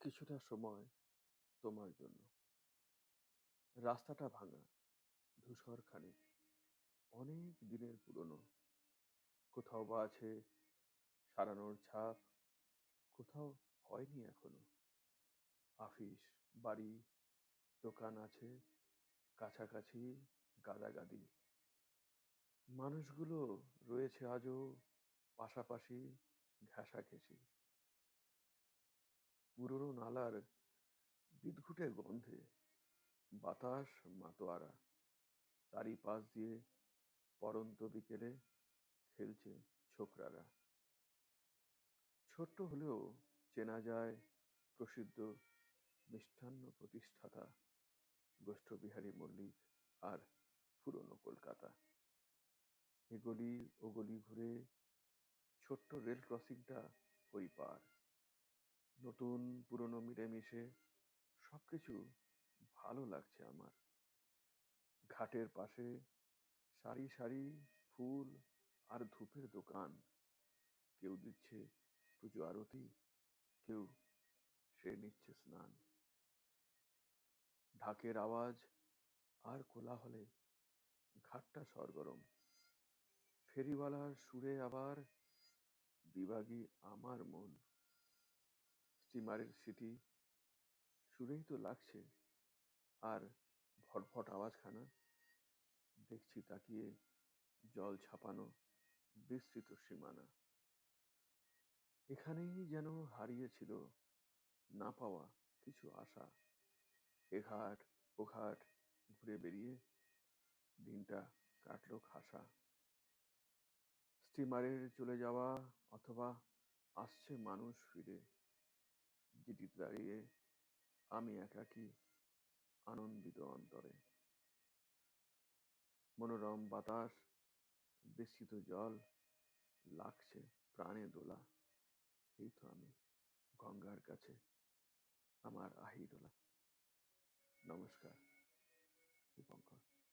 কিছুটা সময় তোমার জন্য। রাস্তাটা ভাঙা, ধূসর খানিক, অনেক দিনের পুরনো। কোথাও বা আছে সারানোর ছাপ, কোথাও হয়নি এখনো। আফিস, বাড়ি, দোকান আছে কাছাকাছি, গাদাগাদি। মানুষগুলো রয়েছে আজও পাশাপাশি, ঘেঁষাঘেঁষি। পুরনো নালার বিদঘুটে গন্ধে বাতাস মাতোয়ারা। তারই পাশ দিয়ে পড়ন্ত বিকেলে খেলছে ছোকরারা। ছোট্ট হলেও চেনা যায় প্রসিদ্ধ মিষ্টান্ন প্রতিষ্ঠাতা গোষ্ঠবিহারী মল্লিক আর পুরনো কলকাতা। এ গলি ও গলি ঘুরে ছোট্ট রেল ক্রসিংটা ওই পার। নতুন পুরনো মিলেমিশে সবকিছু ভালো লাগছে আমার। ঘাটের পাশে সারি সারি ফুল আর ধূপের দোকান। কেউ দিচ্ছে পুজো আরতি, কেউ সে নিচ্ছে স্নান। ঢাকের আওয়াজ আর কোলাহলে ঘাটটা সরগরম। ফেরিওয়ালার সুরে আবার বিভাগী আমার মন। স্টিমারের সিটি সুরেই তো লাগছে। আর ভটভট আওয়াজখানা দেখছি তাকিয়ে জল ছাপানো বিস্তৃত সীমানা। এখানেই যেন হারিয়েছিল না পাওয়া কিছু আশা। এঘাট ওঘাট ঘুরে বেরিয়ে দিনটা কাটলো খাসা। স্টিমারের চলে যাওয়া অথবা আসছে মানুষ ফিরে, যেটিতে দাঁড়িয়ে আমি একাকী আনন্দিত অন্তরে। মনোরম বাতাস, বিস্তৃত জল, লাগছে প্রাণে দোলা। এই তো আমি গঙ্গার কাছে, আমার আহিরোলা। নমস্কার, দীপঙ্কর।